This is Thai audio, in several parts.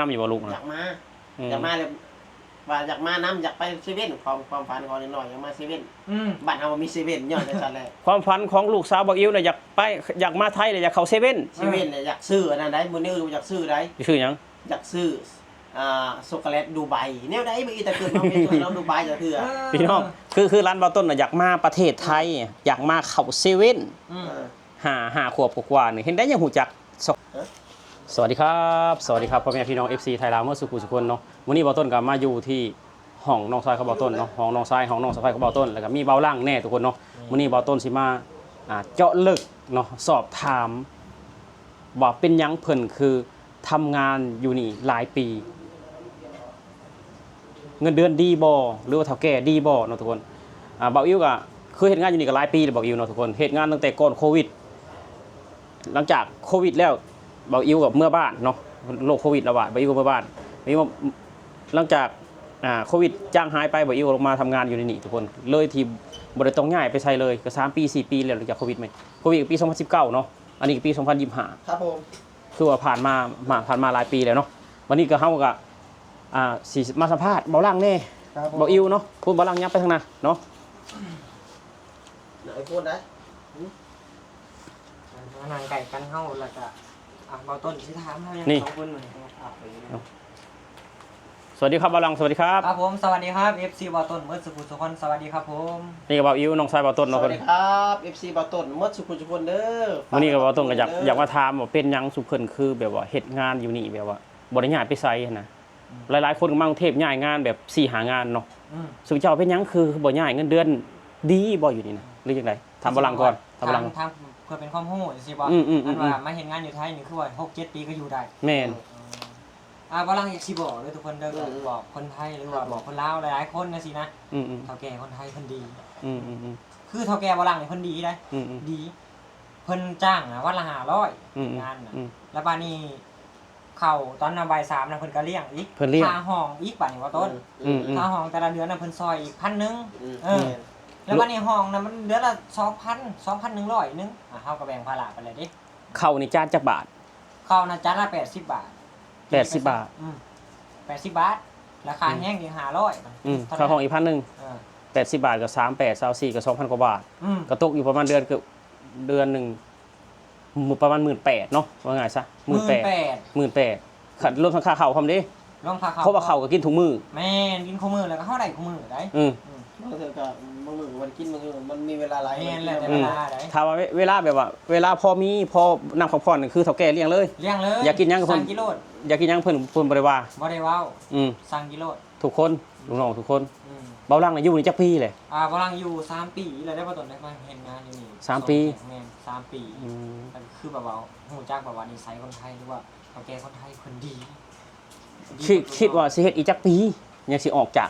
น้ำอยู่บ่ลูกอยานะกมาเลยว่าอยากมาน้ำอยากไปเซเว่นความฝันของน้อยอยากมาเซเว่นบ้านเรามีเซเว่นย้อนไปซะแล้วความฝันของลูกสาวบ่อิ๋วน่ะอยากมาไทยเลยอยากเข้าเซเว่นเซเว่นเนี่ยอยากซื้ออันนั้นได้มื้อนี้อยากซื้อได้ชื่อหยังอยากซื้อช็อกโกแลตดูไบแนวใดบ่อีแต่เกิดมาเป็นน้องดูไบจะเถื่อพี่น้องคือร้านเบาต้นน่ะอยากมาประเทศไทยอยากมาเข้าเซเว่นหาขวบกว่านี่เห็นได้ยังหูจักสวัสดีครับพ่อแม่พี่น้อง FC ไทยลาวเมื่อสุขุสุคนเนาะวันนี้เบาต้นก็มาอยู่ที่ห้องน้องชายเขาเบาต้นเนาะห้องน้องชายห้องน้องสะใภ้เขาเบาต้นแล้วก็มีเบาล่างแน่ทุกคนเนาะวันนี้เบาต้นสิมาเจาะลึกเนาะสอบถามว่าเป็นหยังเพิ่นคือทำงานอยู่นี่หลายปีเงินเดือนดีบ่หรือว่าเฒ่าแก่ดีบ่เนาะทุกคนเบาอิ๋วก็คือเฮ็ดงานอยู่นี่ก็หลายปีแล้วเบาอิ๋วเนาะทุกคนเฮ็ดงานตั้งแต่ก่อนโควิดหลังจากโควิดแล้วเบาอิ๋วกับเมื่อบ้านเนาะโรคโควิดระบาดเบาอิ๋วเมื่อบ้านนี่หลังจากโควิดจางหายไปเบาอิ๋วลงมาทำงานอยู่ในนี่ทุกคนเลยที่บ่ได้ต้องย้ายไปใช้เลยก็3ปี4ปีแล้วหลังจากโควิดมั้ยโควิดปี2019เนาะอันนี้ก็ปี2025ครับผมคือว่าผ่านมาหลายปีแล้วเนาะวันนี้ก็เฮาก็สิมาสัมภาษณ์เบาล่างแน่เบาอิ๋วเนาะพูดเบาล่างยับไปทางหน้าเนาะไหนพูดได้นางไก่กันเฮาแล้วก็เบาต้นสิถามเฮายัง2คนเหมือนกันครับสวัสดีครับเบาล่างสวัสดีครับครับผมสวัสดีครับ FC เบาต้นเมื่อสุขุสุคนสวัสดีครับผมนี่ก็เบาอิ๋วน้องชายเบาต้นเนาะสวัสดีครับ FC เบาต้นเมื่อสุขุสุคนเด้อวันนี้ก็เบาต้นก็อยากมาถามว่าเป็นหยังสุขเพิ่นคือแบบว่าเฮ็ดงานอยู่นี่แบบว่าบ่ได้ย้ายไปไสนะหลายๆคนก็มากรุงเทพย้ายงานแบบ4หางานเนาะสุเจ้าเป็นหยังคือบ่ย้ายเงินเดือนดีบ่อยู่นี่นะหรือจังได๋ถามเบาล่างก่อนถามเบาล่างทางเพื่อเป็นความรู้สิบ่อันว่ามาเฮ็ดงานอยู่ไทยนี่คือว่า 6-7 ปีก็อยู่ได้แม่นเบาล่างอยากสิบอกด้วยทุกคนเด้อบอกคนไทยหรือว่าบอกคนลาวหลายๆคนนะสินะเฒ่าแก่คนไทยเพิ่นดีคือเฒ่าแก่เบาล่างนี่เพิ่นดีได้ดีเพิ่นจ้างนะวันละ500งานน่ะแล้วบัดนี้เข้าตอนบ่าย3น่ะเพิ่นก็เลี้ยงอีกค่าห้องอีกบัดนี้ว่าต้นค่าห้องแต่ละเดือนน่ะเพิ่นซอยอีก1,000นึงแล้วบัดนี้ห้องน่ะมันเดือนละ 2,100 นึงเฮาก็แบ่งภาระไปเลยดิเข้านี่จานจักบาทเข้าน่ะจานละ80 บาท80 บาท80 บาทราคาแห้งอีก500ค่าห้องอีก1,000นึง80 บาทก็38 24ก็2,000กว่าบาทก็ตกอยู่ประมาณเดือนเกือบเดือนนึงประมาณ 18,000 เนาะว่าไงซะ 18,000 รวมทั้งค่าข้าวพร้อมเด้รวมค่าข้าวเพราะว่าข้าวก็กินทุกมื้อแม่นกินทุกมื้อแล้วก็เฮาได้ทุกมื้อได้บางเทื่อก็บางมื้อมันกินบางมื้อมันมีเวลาหลายแม่นแล้วแต่เวลาได้ถ้าว่าเวลาแบบว่าเวลาพอมีพอนำพักผ่อนคือเฒ่าแก่เลี้ยงเลยอยากกินหยังก็เพิ่นสั่งกิโลอยากกินหยังเพิ่นบ่ได้ว่าสั่งกิโลทุกคนลูกน้องทุกคนเบาล่างน่ะอยู่นี่จักปีเลยเบาล่างอยู่3ปีแล้วได้บ่ต้นได้มาเฮ็ดงานอยู่นี่3ปีแม่น3ปีคือแบบว่าฮู้จักแบบว่านิสัยคนไทยหรือว่าเฒ่าแก่คนไทยคนดีคิดว่าสิเฮ็ดอีกจักปียังสิออกจา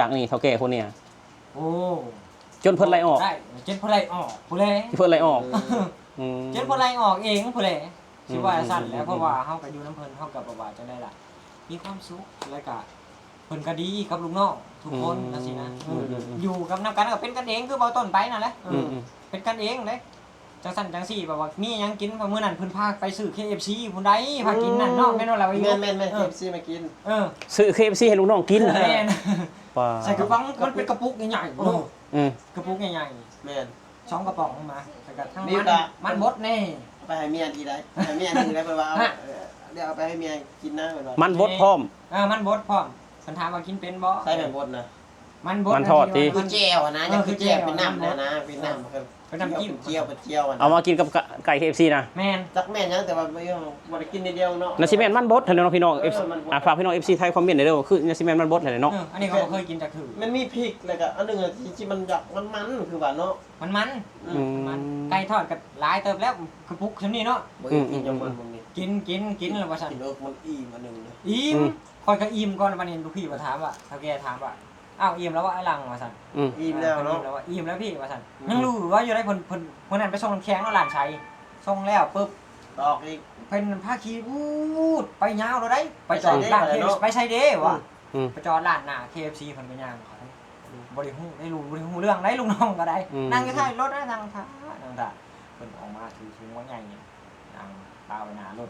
กนี่เฒ่าแก่คนเนี้ยโอ้จนเพิ่นไล่ออกได้จนเพิ่นไล่ออกผู้แลที่เพิ่นไล่ออกจนเพิ่นไล่ออกเองผู้แลสิว่าซั่นแล้วเพราะว่าเฮาก็อยู่นำเพิ่นเฮาก็บ่ว่าจังได๋ล่ะมีความสุขแล้วก็เพิ่นก็ดีกับลูกน้องทุกคนจังซี่นะอยู่กับนำกันก็เป็นกันเองคือเบาต้นไปนั่นแหละเป็นกันเองเด้จังซั่นจังซี่แบบว่ามีหยังกินมื้อนั้นเพิ่นพาไปซื้อ KFC ผู้ใดพากินนั่นเนาะแม่นว่าล่ะแม่น KFC มากินซื้อ KFC ให้ลูกน้องกินแม่นใส่กระป๋องมันเป็นกระปุกใหญ่ๆกระปุกใหญ่ๆแม่น2กระป๋องมาแล้วก็ทั้งมันบดแน่ไปให้เมียกินได้ให้เมียนึงได้ไปว่าเดี๋ยวเอาไปให้เมียกินนะมันบดพร้อมมันบดพร้อมเพิ่นถามว่ากินเป็นบ่ใส่แม่นบดนะมันทอดติคือแจ่วนะยังคือแจ่วเป็นน้ำนะเป็นน้ำเป็นน้ำจิ้มเจียวเอามากินกับไก่ KFC นะแม่นจักแม่นยังแต่ว่าบ่ได้กินนิดเดียวเนาะนาซิแม่นมันบดเนาะพี่น้อง FC ฝากพี่น้อง FC ไทยคอมเมนต์ได้เด้อคือนาซิแม่นมันบดเนาะอันนี้ก็บ่เคยกินจักถือมันมีพริกแล้วก็อันนึงที่มันอยากมันคือว่าเนาะมันไก่ทอดกับหลายเติบแล้วกระปุกซั่นนี่เนาะบ่กินจังมันนี่กินแล้วว่าซั่นกินมันอิ่มอันนึงอิ่มค่อยก็อิ่มก่อนวันนี้ลูกพี่มาถามว่าเฒ่าแก่ถามว่าอ้าวอิ่มแล้วว่าไอ้ลังว่าซั่นอิ่มแล้วเนาะอิ่มแล้วพี่ว่าซั่นยังรู้ว่าอยู่ได้เพิ่นนั้นไปส่งน้ำแข็งเนาะหลานชัยส่งแล้วปึ๊บตอกอีกเพิ่นพาขี่วูดไปยาวแล้วได้ไปจอดร้านไปใช้เด้ว่ะไปจอดร้านหน้า KFC เพิ่นไปย่างเขาบ่ได้ฮู้ได้รู้บ่ได้ฮู้เรื่องได้ลูกน้องก็ได้นั่งอยู่ท้ายรถนั่งท่าเพิ่นออกมาถือถุงว่าใหญ่นี่นั่งตาไว้หน้ารถ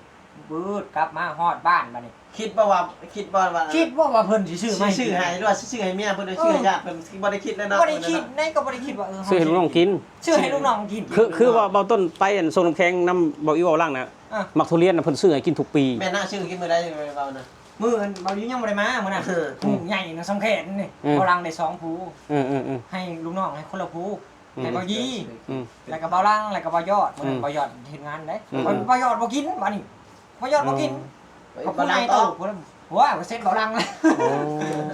บืดกลับมาฮอดบ้านบัดนี้ คิดว่าเพิ่นสิซื้อมา ชื่อให้ด้วยชื่อให้เมียเพิ่นด้วยชื่อให้ญาติเพิ่นบ่ได้คิดเลยเนาะ บ่ได้คิดในก็บ่ได้คิดว่าซื้อให้ลูกน้องกิน ซื้อให้ลูกน้องกิน คือว่าเบาต้นไปอันส่งน้ำแข็งน้ำบ่อีเว้าล่างน่ะมักทุเรียนน่ะเพิ่นซื้อให้กินทุกปี แม่น่าชื่อกินมื้อใดเบานะ มื้อเบาอยู่ยังบ่ได้มามื้อน่ะผู้ใหญ่นะสำแขนนี่บ่ลังได้2ผู้ให้ลูกน้องให้คนละผู้ให้เบายีแล้วก็เบาลังแล้วก็เบายอดมื้อนั้นเบายอดเฮ็ดงานได้เบายอดบ่กินบัดนี้เบายอดบ่กินเขาผู้ใหญ่โตว้าวเซ็ตเบาลังแล้ว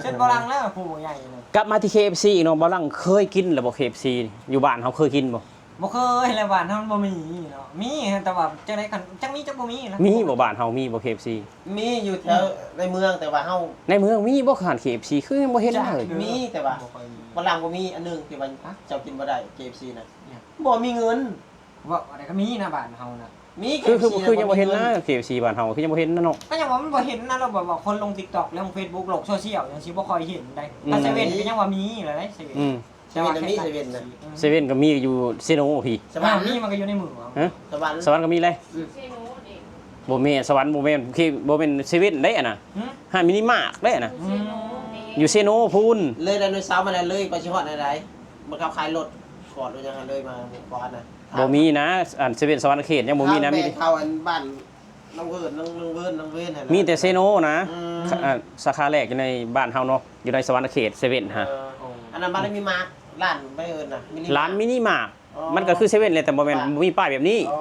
เซ็ตเบาลังแล้วผู้ใหญ่เลย กลับมาที่ KFC อีกเนาะบ่ลังเคยกินแล้วบ่ KFC อยู่บ้านเฮาเคยกินบ่ บ่เคยเลยบ้านเฮาบ่มีเนาะมีแต่ว่าจังได๋กันจังมีจังบ่มีนะ มีบ่บ้านเฮามีบ่ KFC มีอยู่แถวในเมืองแต่ว่าเฮา ในเมืองมีบ่ขาน KFC คือยังบ่เห็นเลย มีแต่ว่าฝรั่งบ่มีอันนึงที่ว่าเจ้ากินบ่ได้ KFC น่ะบ่มีเงิน ว่าอะไรก็มีนะบ้านเฮานะ มี คือยังบ่เห็นนะ KFC บ้านเฮาคือยังบ่เห็นนะเนาะ ก็ยังว่ามันบ่เห็นนะเราบอกว่าคนลง TikTok ลง Facebook โลกโซเชียลจังซี่บ่ค่อยเห็นได้ถ้าเซเว่นก็ยังว่ามีเลยได้เซเว่น เซเว่นมีเซเว่นน่ะ เซเว่นก็มีอยู่เซโนพี่ สวรรค์ มีมันก็อยู่ในมือ ฮะ สวรรค์ สวรรค์ก็มีเลยบ่แม่นสวรรค์บ่แม่นคือบ่แม่นเซเว่นได้อ่ะนะห้ามินิมาร์ทได้อ่ะนะอยู่เซโนพูน เลยไดโนเสาร์มาเลยไปสิฮอดไหนมันเขาขายรถกอดเลยจังเลยมาก่อนน่ะ บ่มีนะอันเซเว่นสวรรค์เขตยังบ่มีนะมี เข้าอันบ้านน้องเวิร์นหั่น มีแต่เซโนนะสาขาแรกอยู่ในบ้านเฮาเนาะอยู่ในสวรรค์เขตเซเว่นฮะ อันนั้นบ้านมีมาร์คร้านไม่เอิ้นน่ะ ร้านมินิมาร์ทมันก็คือเซเว่นเลยแต่บ่แม่นบ่มีป้ายแบบนี้ อ๋อ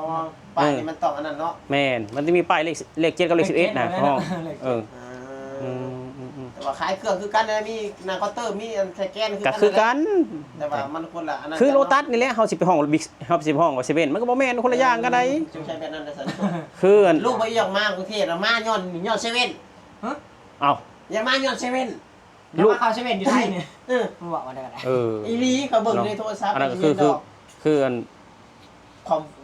ป้ายนี่มันต้องอันนั้นเนาะ แม่นมันจะมีป้ายเลข7กับเลข11นะห้องเออ แต่ว่าขายเครื่องคือกันนะมีหน้าเคาน์เตอร์มีอันสแกน ก็คือกัน แต่ว่ามันคนละอันนั้น คือโลตัสนี่แหละเฮาสิไปห้องบิ๊กเฮาสิไปห้องว่าเซเว่นมันก็บ่แม่นคนละอย่างกันได้ ใช่แบบนั้นนะสัน คืออัน ลูกไปอยากมากรุงเทพมาย้อนเซเว่น เอ้า อยากมาย้อนเซเว่น ลูกเข้าเซเว่นอยู่ไทยนี่มันบอกว่าได้ อีลีเขาเบิ่งในโทรศัพท์ อันนั้นคืออัน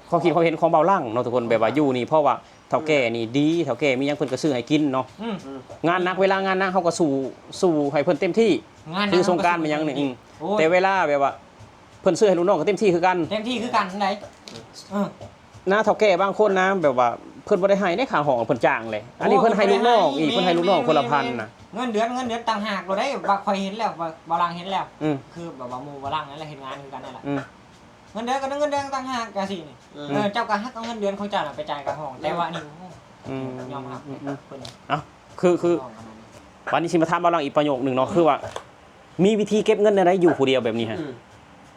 ความคิดความเห็นของเบาล่างเนาะทุกคนแบบว่าอยู่นี่เพราะว่าเฒ่าแก่นี่ดีเฒ่าแก่มีหยังเพิ่นก็ซื้อให้กินเนาะงานหนักเวลางานหนักเฮาก็สู้ให้เพิ่นเต็มที่คือสงกรานต์มันหยังนี่แต่เวลาแบบว่าเพิ่นซื้อให้ลูกน้องก็เต็มที่คือกัน เต็มที่คือกันไดนะเฒ่าแก่บางคนนะแบบว่าเพิ่นบ่ได้ให้ในค่าห้องเพิ่นจ้างเลยอันนี้เพิ่นให้ลูกน้องอีกเพิ่นให้ลูกน้องคนละพันน่ะ เงินเดือนต่างหากเราได้บ่ค่อยเห็นแล้วบ่ลังเห็นแล้วคือแบบว่าหมู่บ่ลังนั่นแหละเฮ็ดงานคือกันนั่นแหละเงินเดือนก็เงินเดือนต่างหากจังซี่นี่เจ้าก็ฮักเอาเงินเดือนของเจ้าน่ะไปจ่ายกับห้องแต่ว่านี่ยอมรับเพิ่นเอ้าคือวันนี้สิมาถามเบาล่างอีกประโยคนึงเนาะคือว่ามีวิธีเก็บเงินได้อยู่ผู้เดียวแบบนี้ฮะ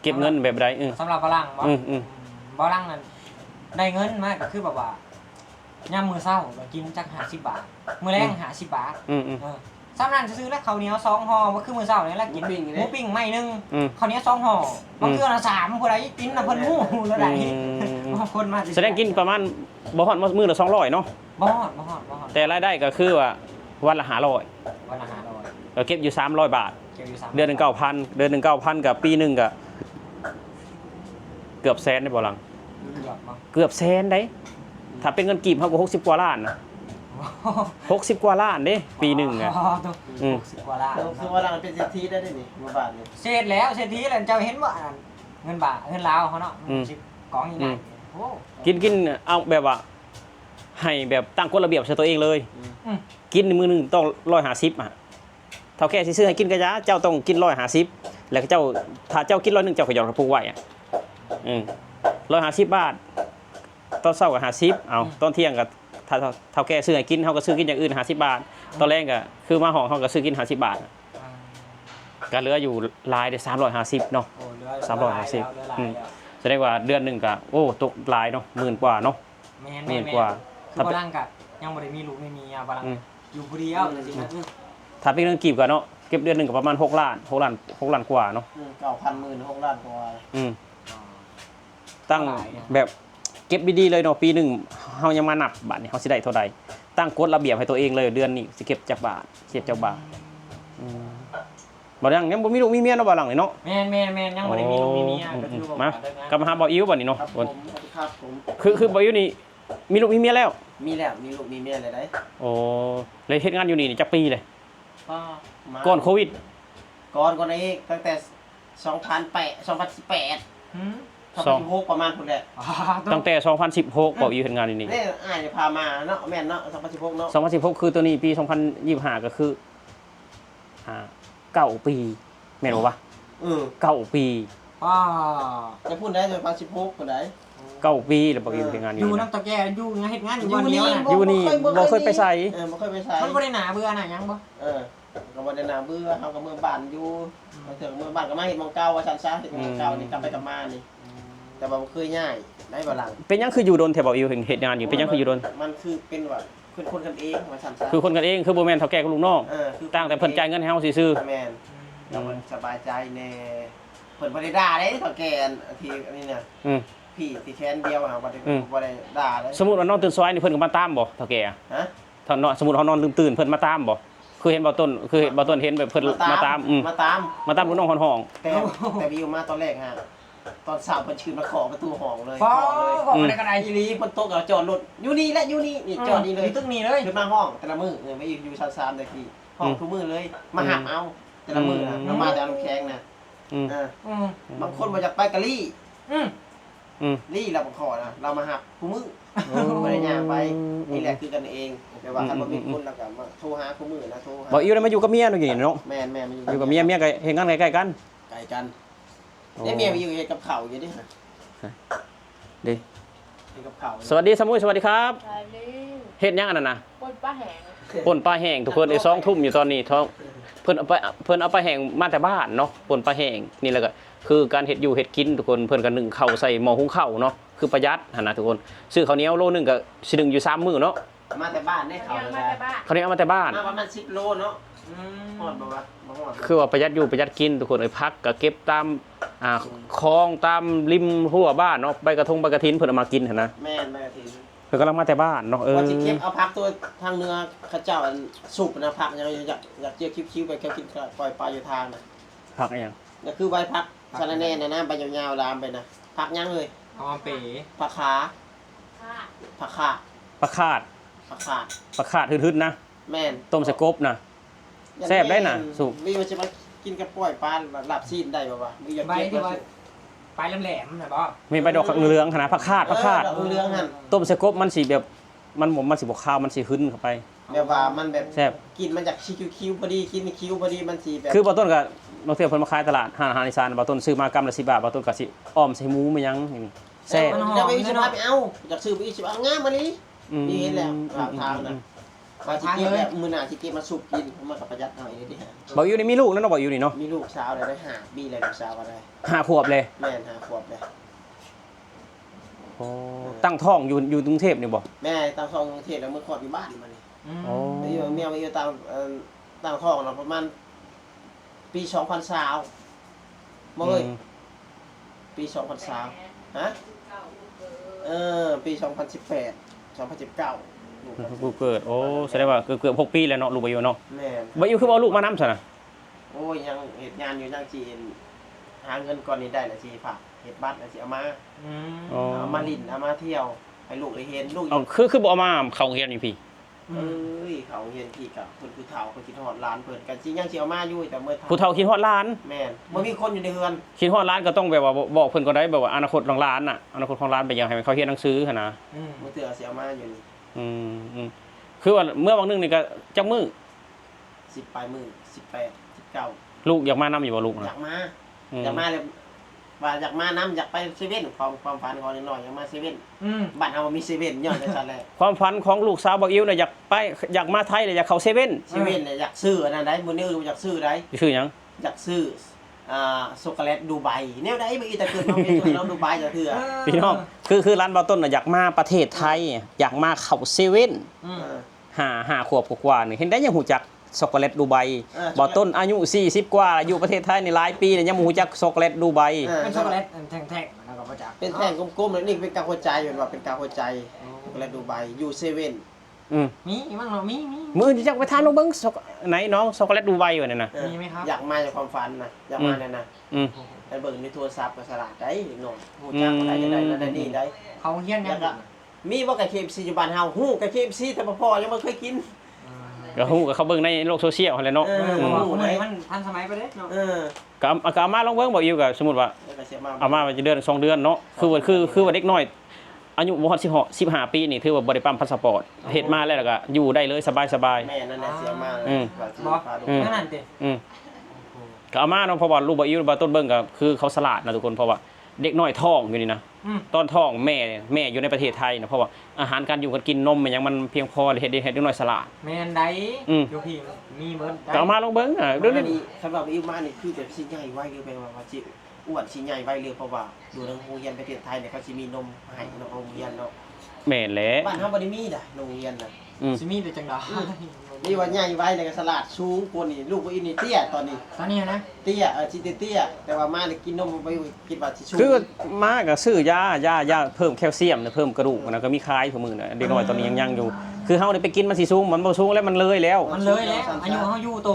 เก็บเงินแบบใดสำหรับบ่ลังบ่ลังนั่นได้เงินมาก็คือแบบว่ายามมื้อเช้าก็กินจัก50 บาทมื้อแลง50 บาทสำนันซื้อแล้วข้าวเหนียว2ห่อบ่คือมื้อเช้านี่แหละกินหมูปิ้งไม้นึงข้าวเหนียว2ห่อบางเทื่อละ3ผู้ใดกินน่ะเพิ่นฮู้แล้วได้บางคนมาแสดงกินประมาณบ่ฮอดมื้อละ200เนาะบ่ฮอดแต่รายได้ก็คือว่าวันละ500วันละ500ก็เก็บอยู่300 บาทเก็บอยู่300เดือนนึง 9,000 เดือนนึง 9,000กับปีนึงก็เกือบแสนได้บ่ล่ะเกือบแสนได้ถ้าเป็นเงินกีบเฮาก็60กว่าล้านนะ60กว่าล้านเด้ปีนึงอ่ะ60กว่าล้านคือว่าเราเป็นเศรษฐีได้นี่บ่บาทนี่เศษแล้วเศรษฐีแล้วเจ้าเห็นบ่เงินบาทเงินลาวเขาเนาะ10กองใหญ่โอ้กินเอาแบบว่าให้แบบตั้งกฎระเบียบใส่ตัวเองเลยกินมื้อนึงต้อง150อ่ะเท่าแก่สิซื้อให้กินกะยะเจ้าต้องกิน150แล้วเจ้าถ้าเจ้ากิน100นึงเจ้าก็หยอดกระปุกไว้อ่ะ150 บาทตอนเช้าก็50เอาตอนเที่ยงก็ถ้าเท่าแก่ซื้อให้กินเฮาก็ซื้อกินอย่างอื่น50 บาทตอนแรกก็คือมาห้องเฮาก็ซื้อกิน50 บาทก็เหลืออยู่รายได้350เนาะ350แสดงว่าเดือนนึงก็โอ้ตกรายเนาะ10,000กว่าเนาะ10,000กว่าถ้าบ่ลังก็ยังบ่ได้มีลูกไม่มีบ่ลังอยู่ผู้เดียวจังซี่นะถ้าเป็นเงินกีบก็เนาะเก็บเดือนนึงก็ประมาณ6ล้านกว่าเนาะ 9,000 16,000 6ล้านกว่าตั้งแบบเก็บดีๆเลยเนาะปีนึงเฮายังมานับบาทนี่เฮาสิได้เท่าใดตั้งกฎระเบียบให้ตัวเองเลยเดือนนี้สิเก็บจักบาทเก็บจักบาทบ่ยังบ่มีลูกมีเมียเนาะบ่หลังนี่เนาะแม่นยังบ่ได้มีลูกมีเมียก็คือมากลับมาหาบ่อิ๋วบัดนี้เนาะครับผมคือบ่อิ๋วนี่มีลูกมีเมียแล้วมีลูกมีเมียเลยได้โอ้เลยเฮ็ดงานอยู่นี่จักปีเลยก่อนโควิดก่อนนี้ตั้งแต่2018 2016ประมาณพุ่นแหละ ตั้งแต่2016บอกอยู่เฮ็ดงานอยู่นี่ นี่อ้ายพามาเนาะแม่นเนาะ2016เนาะ 2016คือตัวนี้ปี2025ก็คือ9 ปีแม่นบ่วะ9 ปี จะพูดได้2016พุ่นได้ 9 ปีแล้วบอกอยู่เฮ็ดงานอ อยู่ ยู่ นี่ น้ำตะแกอยู่งานเฮ็ดงานอยู่ อยู่ วันเดียวน่ะ อยู่นี่บ่เคยไปใส่ บ่เคยไปใส่ มันบ่ได้หนาเบื่อน่ะยังบ่ ก็บ่ได้น่าเบื่อเฮาก็เมืองบ้านอยู่มาถึงเมืองบ้านก็มาเฮ็ดหม้องเก่าว่าซั่นซะเฮ็ดหม้องเก่านี่กลับไปกลับมานี่แต่ว่าบ่เคยย้ายได้บ่หลัง เป็นหยังคืออยู่โดนแถวบอกอยู่เฮ็ดงานอยู่เป็นหยังคืออยู่โดน มันคือเป็นว่าคนกันเองว่าซั่นซะ คือคนกันเองคือบ่แม่นเฒ่าแก่กับลูกน้อง คือ ต่างแต่เพิ่นจ่ายเงินให้เฮาซื่อ แม่นเรามันสบายใจแน่เพิ่นบ่ได้ด่าเด้เฒ่าแก่ที่อันนี้เนี่ย อืม พี่ที่แค้นเดียวบ่ได้ด่าเลย สมมุติว่านอนตื่นสายนี่เพิ่นก็มาตามบ่เฒ่าแก่ ฮะ ถ้านอนสมมุติเฮานอนลืมตื่นเพิ่นมาตามบ่คือเห็นบ่ต้นคือบ่ต้นเห็นแบบเพิ่นมาตาม มาตาม มาตามลูกน้องห้อง แต่วิวมาตอนแรกฮะตอนสาวเพิ่นชื่อมาขอประตูห้องเลย ฟ้อ ขอเลย ก็ได้กันไอ้ อีหลีเพิ่นตกเอาจอดรถอยู่นี่แหละอยู่นี่นี่จอดนี่เลย ตึกนี้เลย ขึ้นมาห้องแต่ละมื้อไม่อยู่ชั้น3ได้พี่ห้องทุกมื้อเลยมาหับเอาแต่ละมื้อนะมาแต่น้ำแข็งน่ะ อืม บางคนบ่อยากไปกะลี่ อืม อืม ลี่เราบ่ขอนะเรามาหับทุกมื้อบ่ได้ย่างไปนี่แหละคือกันเองแต่ว่าถ้าบ่มีคนแล้วก็มาโทรหาทุกมื้อนะโทรหา บ่อยู่ได้มาอยู่กับเมียเนาะอยู่นี่เนาะ แม่นๆมัน อยู่กับเมียก็เฮ็ดงานใกล้ๆกัน ไกลกันได้เมียไปอยู่เฮ็ดกับข้าวอยู่ดิฮะ ดิ เฮ็ดกับข้าว สวัสดีสมุยสวัสดีครับ ใช่เลย เฮ็ดหยังอันนั้นน่ะ ปนป้าแหง ป่นปลาแห้งทุกคนไอ้2 ทุ่มอยู่ตอนนี้ท้องเพิ่นเอาปลาแห้งมาแต่บ้านเนาะป่นปลาแห้งนี่แหละก็คือการเฮ็ดอยู่เฮ็ดกินทุกคนเพิ่นก็นึ่งข้าวใส่หม้อหุงข้าวเนาะคือประหยัดหั่นน่ะทุกคนซื้อข้าวเหนียวโลนึงก็สินึ่งอยู่3 มื้อเนาะ มาแต่บ้านได้ เรี ข้าวย ง เล มาย แต่บ้าน ข้าวเหนียวเอามาแต่บ้าน มาประมาณ10โลเนาะฮอดบ่วะบ่ฮอด คือว่าประหยัดอยู่ประหยัดกินทุกคนไอ้พักก็เก็บตามคลองตามริมหัวบ้านเนาะใบกระทงใบกระถินเพิ่นเอามากินหั่นนะ แม่นแม่ที เพิ่นกำลังมาแต่บ้านเนาะว่าสิเก็บเอาผักตัวทางเนื้อเขาเจ้าอันสุกนะผักยังอยากเจียวคิ้วๆไปเขากินปล่อยปลาอยู่ทางน่ะ ผักอะไรอย่าง ก็คือใบผักสะระแหน่น่ะนะใบยาวๆลามไปนะผักยังเลย เอามาเป๋ ผักขา ค่ะ ผักขา ปลาคาด ผักขาด ปลาคาดฮึดๆนะ แม่น ต้มใส่กบนะ แซ่บได้น่ะสุก มีมันจะมากินกับปล่อยปลาหลับซีนได้บ่วะมีอยาก ใบ เก็บ ที่ มา ว่าปลายแหลมๆน่ะบ่ มีใบดอกเหลืองๆหั่นนะปลาคาดปลาคาด ดอกเหลืองหั่น ต้มใส่กบมันสิแบบมันสิบ่คาวมันสิหึ้นเข้าไป แบบว่ามันแบบ แซ่บ กินมันจากคิ้วๆพอดีกินคิ้วพอดีมันสิแบบ คือบ่ต้นก็บางเทื่อเพิ่นมาขายตลาดห้างอาหารอีสานบ่ต้นซื้อมากำละ10 บาทบ่ต้นก็สิอ้อมใส่หมูมายังนี่แซ่บ แล้วไปสิพาไปเอาอยากซื้อไปสิเอางามมานี้ อืม นี่เห็นแล้วหลังทางน่ะว่าสิเก็บแบบมื้อหน้าสิเก็บมาสุกกินมันก็ประหยัดหน่อยนี่ดิฮะ บ่อยู่นี่มีลูกแล้วเนาะบ่อยู่นี่เนาะ มีลูกสาวได้5ปีแล้วลูกสาวอะไร 5 ขวบเลย แม่น5ขวบเลย โอ้ตั้งท้องอยู่กรุงเทพนี่บ่ แม่ตามท้องกรุงเทพแล้วมื้อคลอดอยู่บ้านมานี่ โอ้ ไปอยู่เมียไปอยู่ตามตามท้องเนาะประมาณปี2020บ่เอ้ยปี2020ฮะปี2018 2019 ลูกเกิดโอ้แสดงว่าเกือบ6 ปีแล้วเนาะลูกบ่อยู่เนาะ แม่น บ่อยู่คือบ่เอาลูกมานำซะนะ โอ้ยยังเฮ็ดงานอยู่จังจีนหาเงินก่อนนี้ได้แล้วสิฝากเฮ็ดบัตรแล้วสิเอามา อ๋อ เอามาลิ้นเอามาเที่ยวให้ลูกได้เห็นลูก เอาคือบ่เอามาเข้าโรงเรียนนี่พี่ เอ้ยเขาเห็นพี่กับเพิ่นผู้เฒ่าเพิ่นคิดฮอดหลานเพิ่นกันสิยังสิเอามาอยู่แต่เมื่อ ผู้เฒ่าคิดฮอดหลาน แม่นบ่มีคนอยู่ในเฮือน คิดฮอดหลานก็ต้องแบบว่าบอกเพิ่นก็ได้แบบว่าอนาคตของหลานน่ะอนาคตของหลานเป็นหยังให้เขาเรียนหนังสือหั่นนะ มื้อเทื่อสิเอามาอยู่นี่ อืมคือว่าเมื่อวันหนึงนี่ก็จักมื้อ 10ปลายมื้อ18 19 ลูกอยากมานำอยู่บ่ลูก อยา นะ กมาอยากมาเลยว่าอยากมานํอยากไปเซเว่นความฝันของน้อยๆอยากมาเซเว่นบ้านเฮาบ่มีเซเว่นย้อนจังซั่นแหละ ความฝันของลูกสาวบักอิ๋วน่ะอยากมาไทยน่ะอยากเข้าเซเว่น เซเว่นเนี่ยอยากซื้ออันนั้นได้มื้อนี้อยากซื้อได้ ชื่อหยัง อยากซื้อช็อกโกแลตดูไบแนวใดบ่อีแต่เกิดมาเป็นเราดูไบจะเถื่อ พี่น้องคือร้านเบาต้นน่ะอยากมาประเทศไทยอยากมาเข้าเซเว่น ห้าขวบกว่าๆนี่เห็นได้ยังหูจักช็อกโกแลตดูไบบ่ต้นอายุ40กว่าอยู่ประเทศไทยนี่หลายปีเนี่ยยังบ่หูจักช็อกโกแลตดูไบ เป็นช็อกโกแลตแท่งๆแล้วก็มาจาก เป็นแท่งกลมๆแล้วนี่เป็นกาวหัวใจเหมือนว่าเป็นกาวหัวใจช็อกโกแลตดูไบอยู่เซเว่น มีมั้งเรามี มื้อนี้จักไปทานลงเบิ่งไหนน้องช็อกโกแลตดูไบอยู่นั่นน่ะ มีไหมครับ อยากมาจากความฝันนะอยากมาเนี่ยนะ อืม ไปเบิ่งในโทรศัพท์ก็สลาดได้หน่อยฮู้จักอะไรจะได้นั่นได้นี่ได้ เขาเฮี้ยนกัน มีบ่กับ KFC อยู่บ้านเฮาฮู้กับ KFC แต่บ่พอยังบ่เคยกิน ก็ฮู้ก็เขาเบิ่งในโลกโซเชียลหั่นแหละเนาะ เพราะว่าคนนี้มันทันสมัยไปเด้เนาะ ก็เอามาลองเบิ่งบ่อยู่ก็สมมุติว่าเอามาจะเดือน2เดือนเนาะคือว่าเด็กน้อยอายุบ่ฮอด15ปีนี่ถือว่าบ่ได้ปั๊มพาสปอร์ตเฮ็ดมาแล้วก็อยู่ได้เลยสบาย แม่นั่นแหละเสียมา บ่นั่นติ ก็เอามาเนาะเพราะว่าลูกบ่อิวบ่ต้นเบิ่งก็คือเขาฉลาดนะทุกคนเพราะว่าเด็กน้อยท้องอยู่นี่นะตอนท้องแม่อยู่ในประเทศไทยนะเพราะว่าอาหารการอยู่กันกินนมมันยังมันเพียงพอเฮ็ดเด็กน้อยฉลาด แม่นใดอยู่พี่มีเบิด ก็เอามาลองเบิ่งเรื่องนี้ นี่สำหรับอิวมานี่คือแบบสิใหญ่ไว้คือแปลว่าสิอ้วนสิใหญ่ไว้เลยเพราะว่าอยู่ในโรงเรียนประเทศไทยเนี่ยเขาสิมีนมให้ในโรงเรียนเนาะ แม่นแหละ บ้านเฮาบ่ได้มีด่ะโรงเรียนน่ะ สิมีแต่จังได๋ นี่ว่าใหญ่ไว้ในกระสลัดสูงกว่านี่ลูกบ่อินนี่เตี้ยตอนนี้ ตอนนี้นะ เตี้ยสิเตี้ยแต่ว่ามานี่กินนมไปกินบัดสิสูง คือมาก็ซื้อยาเพิ่มแคลเซียมนะเพิ่มกระดูกนะก็มีคายทุกมื้อน่ะเด็กน้อยตอนนี้ยังอยู่คือเฮาได้ไปกินมันสิสูงมันบ่สูงแล้วมันเลยแล้ว มันเลยแล้วอายุเฮาอยู่โต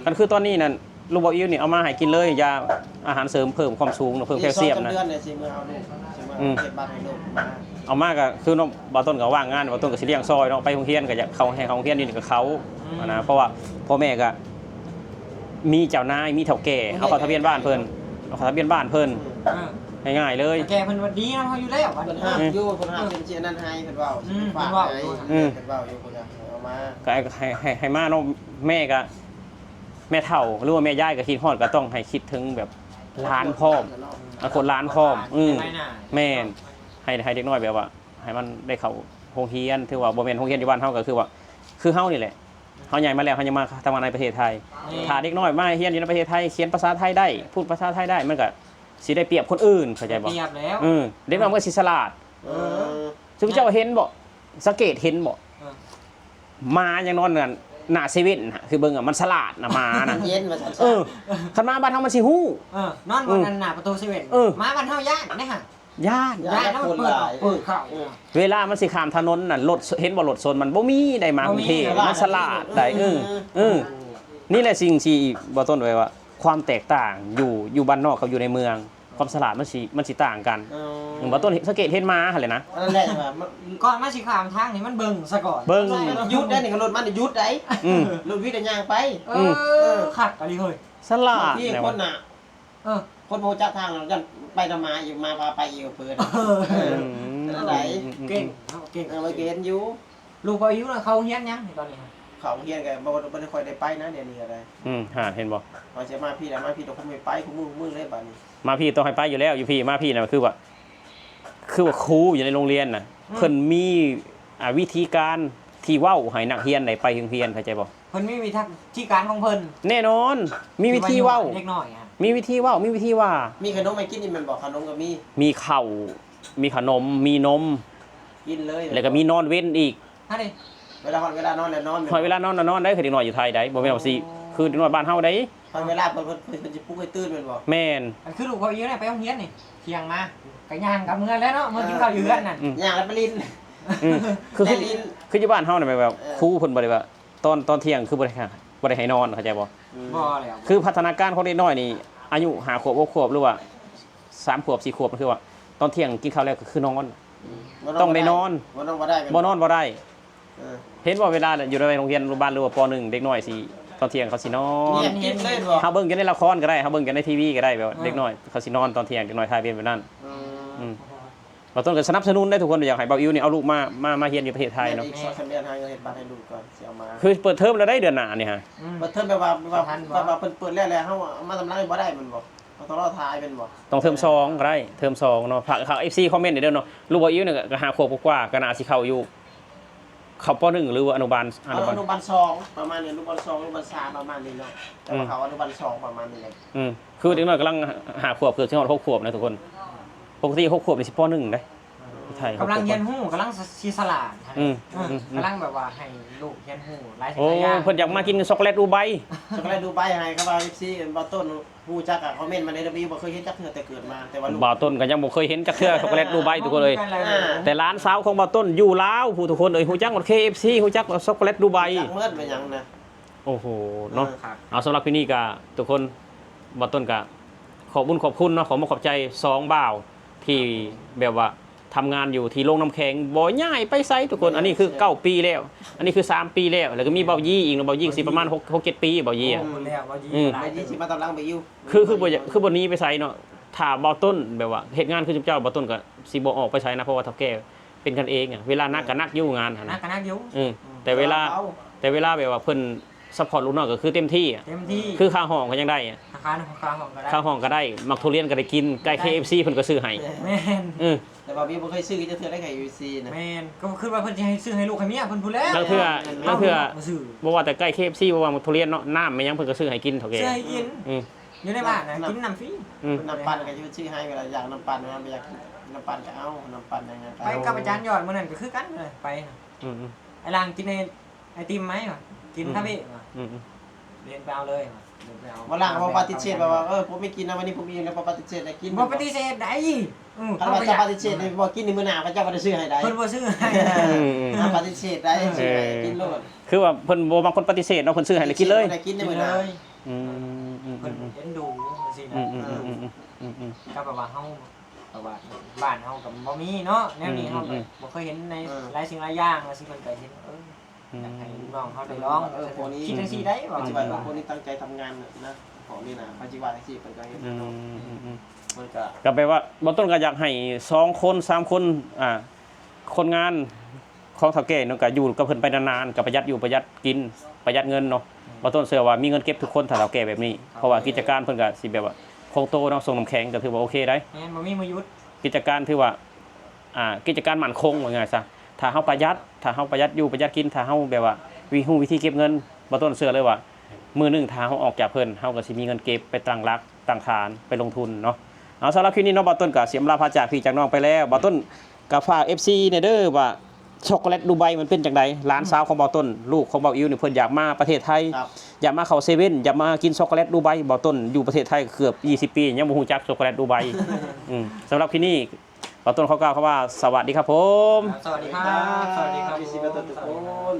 กันคือตอนนี้นั่นลูกบ่อิวนี่เอามาให้กินเลยยาอาหารเสริมเพิ่มความสูงเพิ่มแคลเซียมนะ เดือนเนี่ยสิมื้อเอาลูกสิมื้อเก็บบัตรให้ลูกมา เอามาก็คือน้องบ่ต้นก็ว่างงานบ่ต้นก็สิเลี้ยงซอยเนาะไปโรงเรียนก็อยากเข้าให้เขาโรงเรียนนี่ก็เขานะเพราะว่าพ่อแม่ก็มีเจ้านายมีเฒ่าแก่เอาเข้าทะเบียนบ้านเพิ่นเอาเข้าทะเบียนบ้านเพิ่นง่ายๆเลย แกเพิ่นว่าดีนะเฮาอยู่แล้วบัด เพิ่น นี้ ห้ามอยู่เพิ่นห้ามเป็นเจนั่นให้เพิ่นเว้าฝากให้เพิ่นเว้าอยู่เพิ่นเอามา ก็ให้มาเนาะแม่ก็แม่เฒ่าหรือว่าแม่ยายก็คิดฮอดก็ต้องให้คิดถึงแบบหลานพร้อมคนหลานพร้อมแม่นให้เด็กน้อยแบบว่าให้มันได้เข้าโรงเรียนถือว่าบ่แม่นโรงเรียนอยู่บ้านเฮาก็คือว่าคือเฮานี่แหละเฮาใหญ่มาแล้วเฮายังมาทำงานในประเทศไทยถ้าเด็กน้อยมาเรียนอยู่ในประเทศไทยเขียนภาษาไทยได้พูดภาษาไทยได้มันก็สิได้เปรียบคนอื่นเข้าใจบ่ เปรียบแล้ว เด็กน้อยมันก็สิฉลาดซึ่งเจ้าเห็นบ่สังเกตเห็นบ่มาอย่างนอนนั่นหน้าเซเว่นคือเบิ่งอ่ะมันฉลาดนะมานะ เย็นมาซั่น คันมาบ้านเฮามันสิฮู้ นอนบนนั้นน่ะประตู11มาบ้านเฮาย่านได้ห่ะ ย่าน ย่านแล้วมันเปิดเข้า เวลามันสิข้ามถนนน่ะรถเห็นบ่รถโซนมันบ่มีได้มากรุงเทพมันฉลาดได้นี่แหละสิ่งที่บ่ต้นไว้ว่า ความแตกต่างอยู่บ้านนอกกับอยู่ในเมืองความฉลาดมันสิต่างกันบ่ต้นสังเกตเห็นมาหั่นแหละนะ นั่นแหละว่า ก่อนมาสิข้ามทางนี่มันเบิ่งซะก่อน เบิ่ง หยุดได้นี่ก็รถมันหยุดได้รถวิทย์ย่างไป คักอะไรเฮ้ย ฉลาด ที่ เนี่ย คนน่ะคนโมจักทางเราจะไปทำมาอยู่มาพาไปอยู่เพิ่นนั่นไหน เก่งเก่ง ไปเกณฑ์อยู่ ลูกบ่อายุน่ะเขาเฮียนยังตอนนี้ เขาเฮียนกันบ่ได้ค่อยได้ไปนะเดี๋ยวนี้อะไร หาเห็นบ่ ว่าจะมาพี่แล้วมาพี่ต้องไม่ไปกูมือเลยบัดนี้ มาพี่ต้องให้ไปอยู่แล้วอยู่พี่มาพี่น่ะคือว่าครูอยู่ในโรงเรียนน่ะเพิ่นมีวิธีการที่เว้าให้นักเรียนได้ไปโรงเรียนเข้าใจบ่ เพิ่นมีวิธีการของเพิ่น แน่นอนมีวิธีเว้า เล็กน้อยฮะ มีวิธีเว้ามีวิธีว่า มีขนมไม่กินนี่มันบอกขนมก็มี มีข้าวมีขนมมีนม กินเลย แล้วก็มีนอนเว้นอีก ฮะดิ เวลานอนแล้วนอน พอเวลานอนน่ะนอนได้คือเด็กน้อยอยู่ไทยได้บ่แม่นว่าสิคือเด็กน้อยบ้านเฮาได้ พอเวลาเพิ่นจะปลุกให้ตื่นแม่นบ่ แม่น อันคือลูกบ่อายุเนี่ยไปโรงเรียนนี่เที่ยงมาก็ย่างกับเมื่อแล้วเนาะเมื่อกินข้าวอยู่เฮือนนั่น ย่างแล้วไปลิ้น คือ ได้ลิ้น คืออยู่บ้านเฮาน่ะแบบครูเพิ่นบ่ได้ว่าตอนเที่ยงคือบ่ได้ให้นอนเข้าใจบ่ บ่แล้ว คือพัฒนาการของเด็กน้อยนี่อายุ5ขวบ6ขวบหรือว่า3ขวบ4ขวบมันคือว่าตอนเที่ยงกินข้าวแล้วก็คือนอน ต้องได้นอน บ่ต้องบ่ได้ บ่นอนบ่ได้เห็นว่าเวลาอยู่ในโรงเรียนอนุบาลหรือว่าป .1 เด็กน้อยสิตอนเที่ยงเขาสินอน เงียบกิ๊บเลยบ่ เฮาเบิ่งกันในละครก็ได้เฮาเบิ่งกันในทีวีก็ได้แบบว่าเด็กน้อยเขาสินอนตอนเที่ยงเด็กน้อยทายเป็นแบบนั้นบ่ต้นก็สนับสนุนได้ทุกคนอยากให้เบาอิวนี่เอาลูกมาเรียนอยู่ประเทศไทยเนาะ อีก2-3เดือนหาเงินเฮ็ดบัตรให้ลูกก่อนสิเอามา คือเปิดเทอมแล้วได้เดือนหน้านี่ฮะ เปิดเทอมแบบว่าเพิ่นเปิดแล้วเฮามาทำรังบ่ได้มันบ่เขาต้องรอทายเป็นบ่ ต้องเทอม2ก็ได้เทอม2เนาะฝากเขา FC คอมเมนต์เด้อเนาะลูกเบาอิวนี่ก็5ขวบกว่าก็น่าสิเข้าอยู่เข้าป .1 หรือว่าอนุบาล อนุบาล2ประมาณนี้อนุบาล2อนุบาล3ประมาณนี้เนาะแต่ว่าเขาอนุบาล2ประมาณนี้แหละ คือเด็กน้อยกำลัง5ขวบเกือบสิฮอด6ขวบนะทุกคนปกติ6ขวบนี่สิป .1 เด้ไทย กำลังเรียนฮู้กำลังสิฉลาดกำลังแบบว่าให้ลูกเรียนฮู้หลายสิ่ง โอ้ หลายอย่าง เพิ่นอยากมากินช็อกโกแลตดูไบ ช็อกโกแลตดูใบให้ครับว่า FC บ่ต้นฮู้จักอ่ะคอมเมนต์มาใน W บ่เคยเห็นจักเทื่อแต่เกิดมาแต่ว่าลูก บ่าวต้นก็ยังบ่เคยเห็นจักเทื่อช็อกโกแลตดูไบทุกคนเลย แต่ร้านสาวของบ่าวต้นอยู่ลาวผู้ทุกคนเอ้ยฮู้จักหมด KFC ฮู้จักช็อกโกแลตดูไบ จักเมิดเป็นหยังนะ โอ้โหเนาะเอาสำหรับพี่นี่ก็ทุกคนบ่าวต้นก็ขอบคุญเนาะขอมาขอบใจ2บ่าวที่แบบว่า ทำงานอยู่ที่โรงน้ำแข็งบ่ย้ายไปไสทุกคนอันนี้คือ9ปีแล้ว อันนี้คือ3ปีแล้วแล้วก็มีเบายี่อีกเนาะเบายี่สิประมาณ6 7ปีเบายี่อะ คนแล้วว่ายี ไปยี่สิมาตำลังไปอยู่ คือบ่หนี้ไปไสเนาะถ้าเบาต้นแบบว่าเฮ็ดงานคือเจ้าเบาต้นก็สิบ่ออกไปไสนะเพราะว่าเฒ่าแก่เป็นกันเองอะเวลานักก็นักอยู่งานหั่น นัก นะ กันนักอยู่ แต่เวลาแบบว่าเพิ่นซัพพอร์ตลูกน้องก็คือเต็มที่อะ เต็มที่ คือค่าห้องก็ยังได้อะ อาคารของกลางของก็ได้ ค่าห้องก็ได้มักทุเรียนก็ได้กินใกล้ KFC เพิ่นก็ซื้อให้ แม่น แต่ว่าพี่บ่เคยซื้อจะเทื่อได้ไข่ยูซีนะ แม่นก็คือว่าเพิ่นสิให้ซื้อให้ลูกให้เมียเพิ่นพูดแล้ว บางเทื่อ มาซื้อ บ่ว่าแต่ใกล้ KFC บ่ว่ามักทุเรียนเนาะน้ำมันยังเพิ่นก็ซื้อให้กินเฒ่าแก่ ซื้อให้กิน อืม อยู่ในบ้านนะกินน้ำฟรี น้ำปั่นก็จะซื้อให้เวลาอยากน้ำปั่นนะไม่อยากน้ำปั่นก็เอาน้ำปั่นยังไง ไปกับอาจารย์ยอดมื้อนั้นก็คือกันเลยไปนะ อืม ไอ้ลางกินไอติมไหมวะกินครับพี่ อืม เรียนไปเอาเลยเรียนไปเอา วันหลังพอปฏิเสธว่าผมไม่กินนะวันนี้ผมอิ่มแล้วพอปฏิเสธได้กิน บ่ปฏิเสธได้ ถ้าว่าจะปฏิเสธบ่กินในมื้อหน้าพระเจ้าบ่ได้ซื้อให้ได้ เพิ่นบ่ซื้อให้ ปฏิเสธได้ซื้อให้กินโลด คือว่าเพิ่นบ่บางคนปฏิเสธเนาะเพิ่นซื้อให้เลยกินเลย ได้กินใน กิน มื้อห เล น้าย อืม เพิ่นเอ็นดูจังซี่ อื นะ ม ก็แบบว่าเฮาแบบว่าบ้านเฮาก็บ่มีเนาะแนวนี้เฮาก็บ่เคยเห็นในหลายสิ่งหลายอย่างว่าสิเพิ่นก็เห็นอยากให้น้องเขาได้ลองคิดจังซี่ได้ว่า ปัจจุบันคนนี้ตั้งใจทำงานนะของนี่นะปัจจุบันที่เพิ่นก็เฮ็ดมันก็ ก็แปลว่าบ่ต้นก็อยากให้2คน3คนคนงานของเฒ่าแก่เนาะก็อยู่กับเพิ่นไปนานๆก็ประหยัดอยู่ประหยัดกินประหยัดเงินเนาะบ่ต้นเชื่อว่ามีเงินเก็บทุกคนถ้าเฒ่าแก่แบบนี้เพราะว่ากิจการเพิ่นก็สิแบบว่าคงโตเนาะส่งน้ำแข็งก็ถือว่าโอเคได้ แม่นบ่มีมือยุด กิจการถือว่ากิจการมั่นคงว่าไงซะถ้าเฮาประหยัดอยู่ประหยัดกินถ้าเฮาแบบว่าวิธีเก็บเงินบ่ต้นเชื่อเลยว่ามื้อนึงถ้าเฮาออกจากเพิ่นเฮาก็สิมีเงินเก็บไปตั้งรักตั้งฐานไปลงทุนเนาะเอาสำหรับคลิปนี้เนาะบ่ต้นก็สิอำลาพาจากพี่จากน้องไปแล้วบ่ต้นก็ฝาก FC เนี่ยเด้อว่าช็อกโกแลตดูไบมันเป็นจังไดหลานสาวของบ่ต้นลูกของบ่อิวนี่เพิ่นอยากมาประเทศไทย อยากมาเข้าเซเว่นอยากมากินช็อกโกแลตดูไบบ่ต้นอยู่ประเทศไทยเกือบ20 ปียังบ่ฮู้จักช็อกโกแลตดูไบสำหรับคลิปนี้บ่ต้นเขากล่าวคำว่าสวัสดีครับผม สวัสดีครับสวัสดีครับ พี่สิมาทุกคน